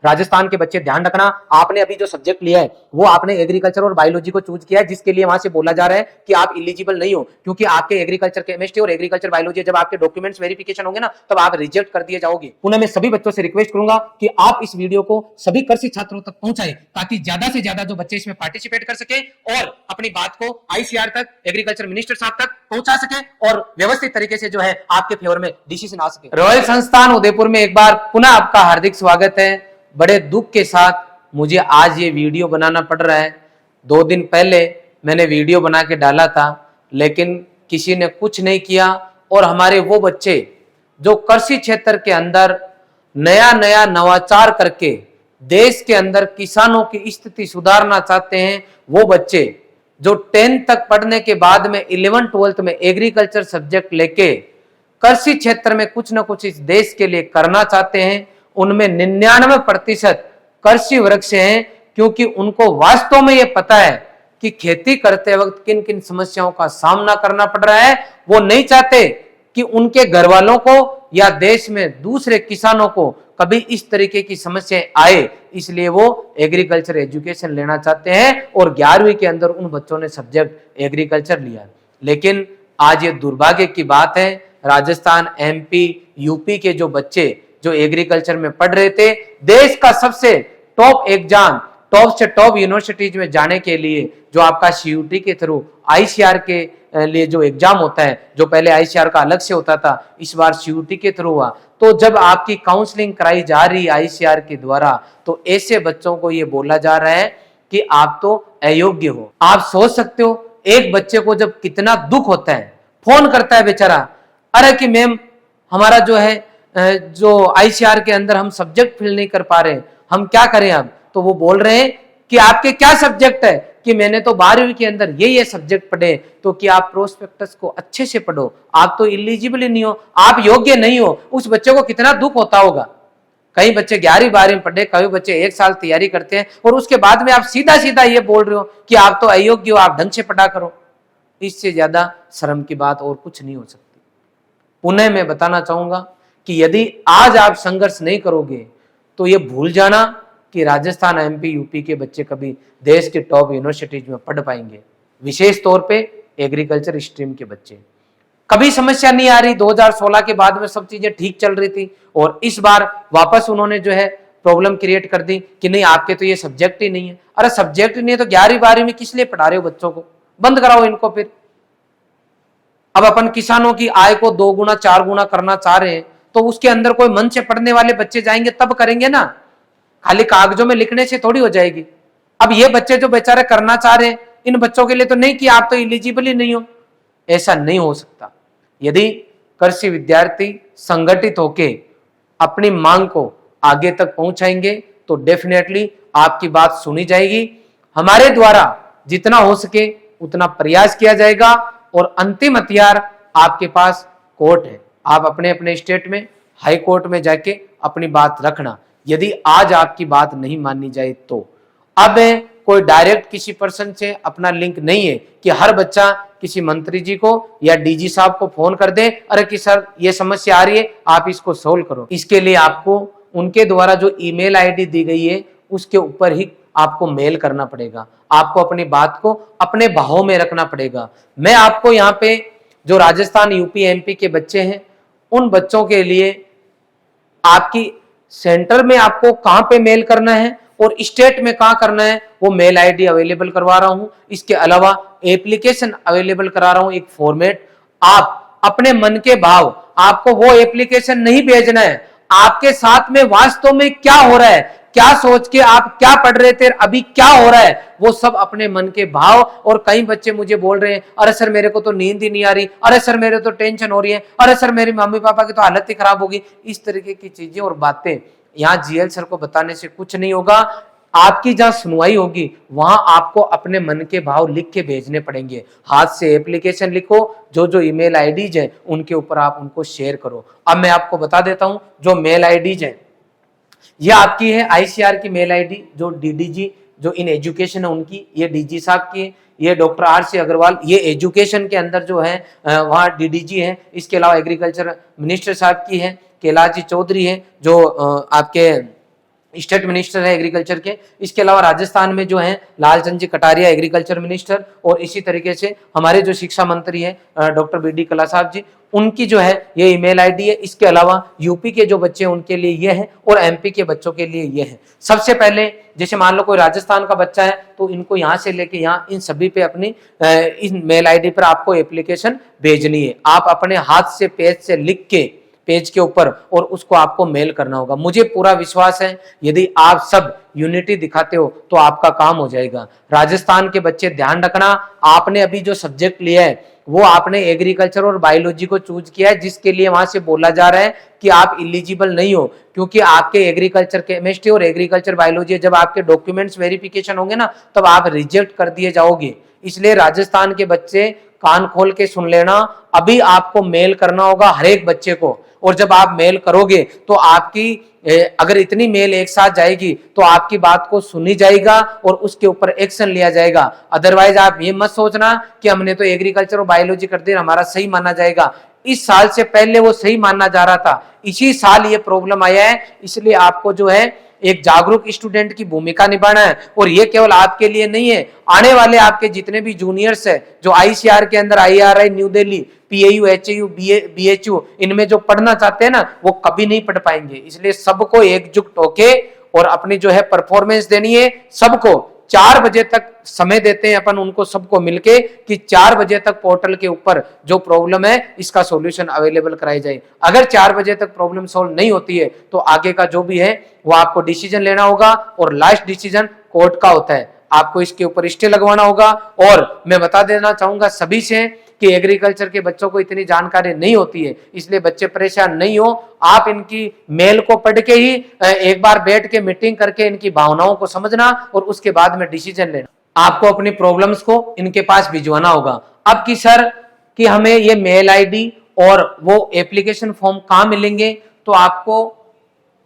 राजस्थान के बच्चे ध्यान रखना, आपने अभी जो सब्जेक्ट लिया है वो आपने एग्रीकल्चर और बायोलॉजी को चूज किया है, जिसके लिए वहां से बोला जा रहा है कि आप इलिजिबल नहीं हो, क्योंकि आपके एग्रीकल्चर केमिस्ट्री और एग्रीकल्चर बायोलॉजी जब आपके डॉक्यूमेंट्स वेरिफिकेशन होंगे ना तब आप रिजेक्ट कर दिए जाओगे। पुनः मैं सभी बच्चों से रिक्वेस्ट करूंगा कि आप इस वीडियो को सभी कृषि छात्रों तक पहुंचाएं, ताकि ज्यादा से ज्यादा जो बच्चे इसमें पार्टिसिपेट कर सके और अपनी बात को आईसीआर तक, एग्रीकल्चर मिनिस्टर साहब तक पहुंचा सके और व्यवस्थित तरीके से जो है आपके फेवर में डिसीजन आ सके। रॉयल संस्थान उदयपुर में एक बार पुनः आपका हार्दिक स्वागत है। बड़े दुख के साथ मुझे आज ये वीडियो बनाना पड़ रहा है। 2 दिन पहले मैंने वीडियो बना के डाला था, लेकिन किसी ने कुछ नहीं किया और हमारे वो बच्चे जो कृषि क्षेत्र के अंदर नया नया नवाचार करके देश के अंदर किसानों की स्थिति सुधारना चाहते हैं, वो बच्चे जो 10th तक पढ़ने के बाद में 11th 12th में एग्रीकल्चर सब्जेक्ट लेके कृषि क्षेत्र में कुछ ना कुछ इस देश के लिए करना चाहते हैं, उनमें 99% कृषि वर्ग से हैं, क्योंकि उनको वास्तव में ये पता है कि खेती करते वक्त किन किन समस्याओं का सामना करना पड़ रहा है। वो नहीं चाहते कि उनके घर वालों को या देश में दूसरे किसानों को कभी इस तरीके की समस्याएं आए, इसलिए वो एग्रीकल्चर एजुकेशन लेना चाहते हैं और 11वीं के अंदर उन बच्चों ने सब्जेक्ट एग्रीकल्चर लिया। लेकिन आज ये दुर्भाग्य की बात है, राजस्थान, एमपी, यूपी के जो बच्चे जो एग्रीकल्चर में पढ़ रहे थे, देश का सबसे टॉप एग्जाम, टॉप से टॉप यूनिवर्सिटीज में जाने के लिए जो आपका सीयूटी के थ्रू आईसीआर के लिए जो एग्जाम होता है, जो पहले आईसीआर का अलग से होता था, इस बार सीयूटी के थ्रू हुआ, तो जब आपकी काउंसलिंग कराई जा रही है आईसीआर के द्वारा, तो ऐसे बच्चों को ये बोला जा रहा है कि आप तो अयोग्य हो। आप सोच सकते हो एक बच्चे को जब कितना दुख होता है, फोन करता है बेचारा, अरे कि मैम हमारा जो है जो आईसीआर के अंदर हम सब्जेक्ट फिल नहीं कर पा रहे, हम क्या करें अब? तो वो बोल रहे हैं कि आपके क्या सब्जेक्ट है, कि मैंने तो 12वीं के अंदर ये सब्जेक्ट पढ़े, तो कि आप प्रोस्पेक्टस को अच्छे से पढ़ो, आप तो इलिजिबल ही नहीं हो, आप योग्य नहीं हो। उस बच्चे को कितना दुख होता होगा। कई बच्चे 11वीं 12वीं पढ़े, कई बच्चे 1 साल तैयारी करते हैं और उसके बाद में आप सीधा सीधा ये बोल रहे हो कि आप तो अयोग्य हो, आप ढंग से पढ़ा करो। इससे ज्यादा शर्म की बात और कुछ नहीं हो सकती। पुनः मैं बताना चाहूंगा कि यदि आज आप संघर्ष नहीं करोगे तो ये भूल जाना कि राजस्थान, एमपी, यूपी के बच्चे कभी देश के टॉप यूनिवर्सिटीज में पढ़ पाएंगे, विशेष तौर पे एग्रीकल्चर स्ट्रीम के बच्चे। कभी समस्या नहीं आ रही, 2016 के बाद में सब चीजें ठीक चल रही थी और इस बार वापस उन्होंने जो है प्रॉब्लम क्रिएट कर दी कि नहीं आपके तो ये सब्जेक्ट ही नहीं है। अरे सब्जेक्ट ही नहीं है तो 11वीं 12वीं में किस लिए पढ़ा रहे हो बच्चों को? बंद कराओ इनको। फिर अब अपन किसानों की आय को 2 गुना 4 गुना करना चाह रहे हैं, तो उसके अंदर कोई मन से पढ़ने वाले बच्चे जाएंगे तब करेंगे ना, खाली कागजों में लिखने से थोड़ी हो जाएगी। अब ये बच्चे जो बेचारे करना चाह रहे हैं, इन बच्चों के लिए तो नहीं कि आप तो इलिजिबल ही नहीं हो, ऐसा नहीं हो सकता। यदि कृषि विद्यार्थी संगठित होके अपनी मांग को आगे तक पहुंचाएंगे तो डेफिनेटली आपकी बात सुनी जाएगी। हमारे द्वारा जितना हो सके उतना प्रयास किया जाएगा और अंतिम हथियार आपके पास कोर्ट है। आप अपने अपने स्टेट में हाई कोर्ट में जाके अपनी बात रखना। यदि आज आपकी बात नहीं मानी जाए तो अब कोई डायरेक्ट किसी पर्सन से अपना लिंक नहीं है कि हर बच्चा किसी मंत्री जी को या डीजी साहब को फोन कर दे, अरे कि सर ये समस्या आ रही है, आप इसको सोल्व करो। इसके लिए आपको उनके द्वारा जो ईमेल आईडी दी गई है उसके ऊपर ही आपको मेल करना पड़ेगा। आपको अपनी बात को अपने भाव में रखना पड़ेगा। मैं आपको यहाँ पे जो राजस्थान, यूपी, एमपी के बच्चे हैं, उन बच्चों के लिए आपकी सेंटर में आपको कहां पे मेल करना है और स्टेट में कहां करना है, वो मेल आईडी अवेलेबल करवा रहा हूं। इसके अलावा एप्लीकेशन अवेलेबल करा रहा हूं, एक फॉर्मेट। आप अपने मन के भाव, आपको वो एप्लीकेशन नहीं भेजना है, आपके साथ में वास्तव में क्या हो रहा है, क्या सोच के आप क्या पढ़ रहे थे, अभी क्या हो रहा है, वो सब अपने मन के भाव। और कई बच्चे मुझे बोल रहे हैं, अरे सर मेरे को तो नींद ही नहीं आ रही, अरे सर मेरे तो टेंशन हो रही है, अरे सर मेरी मम्मी पापा की तो हालत ही खराब होगी। इस तरीके की चीजें और बातें यहाँ जीएल सर को बताने से कुछ नहीं होगा। आपकी जहां सुनवाई होगी वहां आपको अपने मन के भाव लिख के भेजने पड़ेंगे। हाथ से एप्लीकेशन लिखो, जो ईमेल आईडीज है उनके ऊपर आप उनको शेयर करो। अब मैं आपको बता देता हूं जो मेल आईडीज है, ये आपकी है आईसीआर की मेल आईडी, जो डीडीजी जो इन एजुकेशन है उनकी, ये डीजी साहब की है, ये डॉक्टर आर.सी. अग्रवाल, ये एजुकेशन के अंदर जो है वहाँ डीडीजी है। इसके अलावा एग्रीकल्चर मिनिस्टर साहब की है, कैलाश जी चौधरी है जो आपके स्टेट मिनिस्टर है एग्रीकल्चर के। इसके अलावा राजस्थान में जो है लालचंद जी कटारिया एग्रीकल्चर मिनिस्टर, और इसी तरीके से हमारे जो शिक्षा मंत्री है डॉक्टर बी डी कल्ला साहब जी, उनकी जो है ये ईमेल आईडी है। इसके अलावा यूपी के जो बच्चे हैं उनके लिए ये है, और एमपी के बच्चों के लिए ये है। सबसे पहले जैसे मान लो कोई राजस्थान का बच्चा है तो इनको यहाँ से लेके यहाँ इन सभी पे अपनी इन मेल आईडी पर आपको एप्लीकेशन भेजनी है। आप अपने हाथ से पेज से लिख के पेज के ऊपर और उसको आपको मेल करना होगा। मुझे पूरा विश्वास है यदि आप सब यूनिटी दिखाते हो तो आपका काम हो जाएगा। राजस्थान के बच्चे ध्यान रखना, आपने अभी जो सब्जेक्ट लिया है वो आपने एग्रीकल्चर और बायोलॉजी को चूज किया है, जिसके लिए वहां से बोला जा रहा है कि आप इलिजिबल नहीं हो, क्योंकि आपके एग्रीकल्चर केमिस्ट्री और एग्रीकल्चर बायोलॉजी जब आपके डॉक्यूमेंट्स वेरिफिकेशन होंगे ना तब आप रिजेक्ट कर दिए जाओगे। इसलिए राजस्थान के बच्चे कान खोल के सुन लेना, अभी आपको मेल करना होगा हर एक बच्चे को, और जब आप मेल करोगे तो आपकी अगर इतनी मेल एक साथ जाएगी तो आपकी बात को सुनी जाएगा और उसके ऊपर एक्शन लिया जाएगा। अदरवाइज आप ये मत सोचना कि हमने तो एग्रीकल्चर और बायोलॉजी कर दिया हमारा सही माना जाएगा। इस साल से पहले वो सही मानना जा रहा था, इसी साल ये प्रॉब्लम आया है। इसलिए आपको जो है एक जागरूक स्टूडेंट की भूमिका निभाना है, और ये केवल आपके लिए नहीं है, आने वाले आपके जितने भी जूनियर्स है जो आईसीआर के अंदर, IRI new Delhi, PAU, HAU, BHU इनमें जो पढ़ना चाहते हैं ना वो कभी नहीं पढ़ पाएंगे। इसलिए सबको एकजुट होके और अपनी जो है परफॉर्मेंस देनी है। सबको 4 बजे तक समय देते हैं अपन उनको सबको मिलके कि 4 बजे तक पोर्टल के ऊपर जो प्रॉब्लम है इसका सॉल्यूशन अवेलेबल कराई जाए। अगर 4 बजे तक प्रॉब्लम सॉल्व नहीं होती है तो आगे का जो भी है वो आपको डिसीजन लेना होगा, और लास्ट डिसीजन कोर्ट का होता है। आपको इसके ऊपर स्टे लगवाना होगा। और मैं बता देना चाहूंगा सभी से कि एग्रीकल्चर के बच्चों को इतनी जानकारी नहीं होती है, इसलिए बच्चे परेशान नहीं हो। आप इनकी मेल को पढ़ के ही एक बार बैठ के मीटिंग करके इनकी भावनाओं को समझना और उसके बाद में डिसीजन लेना। आपको अपनी प्रॉब्लम्स को इनके पास भिजवाना होगा। अब की सर कि हमें ये मेल आईडी और वो एप्लीकेशन फॉर्म कहाँ मिलेंगे, तो आपको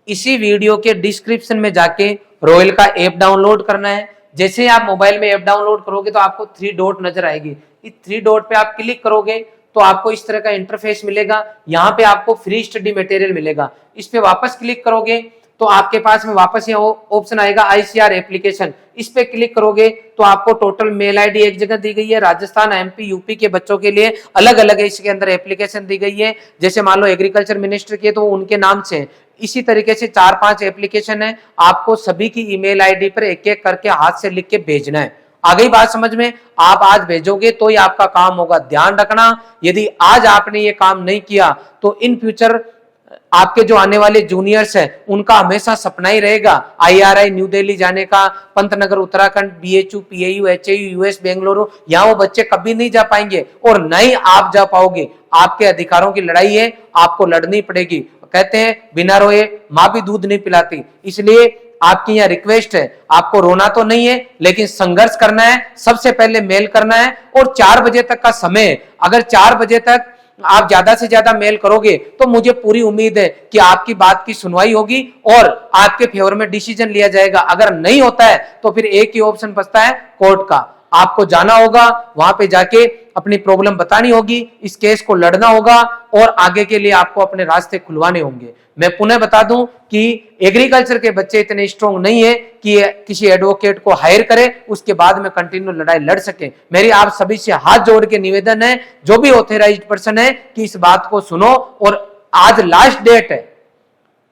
इसी वीडियो के डिस्क्रिप्शन में जाके रॉयल का ऐप डाउनलोड करना है। जैसे आप मोबाइल में ऐप डाउनलोड करोगे तो आपको 3 डॉट नजर आएगी। इस 3 डॉट पे आप क्लिक करोगे तो आपको इस तरह का इंटरफेस मिलेगा। यहाँ पे आपको फ्री स्टडी मटेरियल मिलेगा। इस पे वापस क्लिक करोगे तो आपके पास में वापस ये ऑप्शन आएगा ICR एप्लीकेशन। इस पे क्लिक करोगे तो आपको टोटल मेल आईडी एक जगह दी गई है। राजस्थान, MP, UP के बच्चों के लिए अलग अलग है, इसके अंदर एप्लीकेशन दी गई है। जैसे मान लो एग्रीकल्चर मिनिस्टर की है तो उनके नाम से, इसी तरीके से 4-5 एप्लीकेशन है। आपको सभी की ईमेल आईडी पर एक एक करके हाथ से लिख के भेजना है। आ गई बात समझ में? आप आज भेजोगे तो ही आपका काम होगा। ध्यान रखना, यदि आज आपने ये काम नहीं किया तो इन फ्यूचर आपके जो आने वाले जूनियर्स हैं उनका हमेशा सपना ही रहेगा IRI न्यू दिल्ली जाने का, Pantnagar Uttarakhand, BHU, PAU, HAU, US Bengaluru, यहाँ वो बच्चे कभी नहीं जा पाएंगे और न ही आप जा पाओगे। आपके अधिकारों की लड़ाई है, आपको लड़नी पड़ेगी। कहते हैं बिना रोए माँ भी दूध नहीं पिलाती। इसलिए आपकी यहाँ रिक्वेस्ट है, आपको रोना तो नहीं है लेकिन संघर्ष करना है। सबसे पहले मेल करना है और 4 बजे तक का समय है। अगर 4 बजे तक आप ज्यादा से ज्यादा मेल करोगे तो मुझे पूरी उम्मीद है कि आपकी बात की सुनवाई होगी और आपके फेवर में डिसीजन लिया जाएगा। अगर नहीं होता है तो फिर एक ही ऑप्शन बचता है कोर्ट का। आपको जाना होगा, वहां पे जाके अपनी प्रॉब्लम बतानी होगी, इस केस को लड़ना होगा और आगे के लिए आपको अपने रास्ते खुलवाने होंगे। मैं पुनः बता दूं कि एग्रीकल्चर के बच्चे इतने स्ट्रॉन्ग नहीं है कि किसी एडवोकेट को हायर करे उसके बाद में कंटिन्यू लड़ाई लड़ सके। मेरी आप सभी से हाथ जोड़ के निवेदन है, जो भी ऑथराइज्ड पर्सन है, कि इस बात को सुनो। और आज लास्ट डेट है,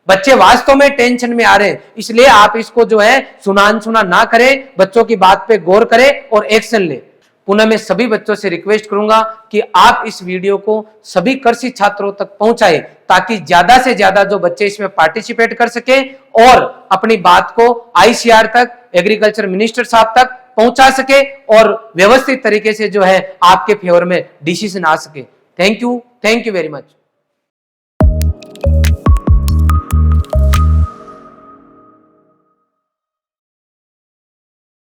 बच्चे वास्तव में टेंशन में आ रहे हैं, इसलिए आप इसको जो है सुना अनसुना ना करें, बच्चों की बात पे गौर करें और एक्शन ले। पुनः मैं सभी बच्चों से रिक्वेस्ट करूंगा कि आप इस वीडियो को सभी कृषि छात्रों तक पहुंचाएं ताकि ज्यादा से ज्यादा जो बच्चे इसमें पार्टिसिपेट कर सके और अपनी बात को ICR तक, एग्रीकल्चर मिनिस्टर साहब तक पहुंचा सके और व्यवस्थित तरीके से जो है आपके फेवर में डिसीजन आ सके। Thank you very much.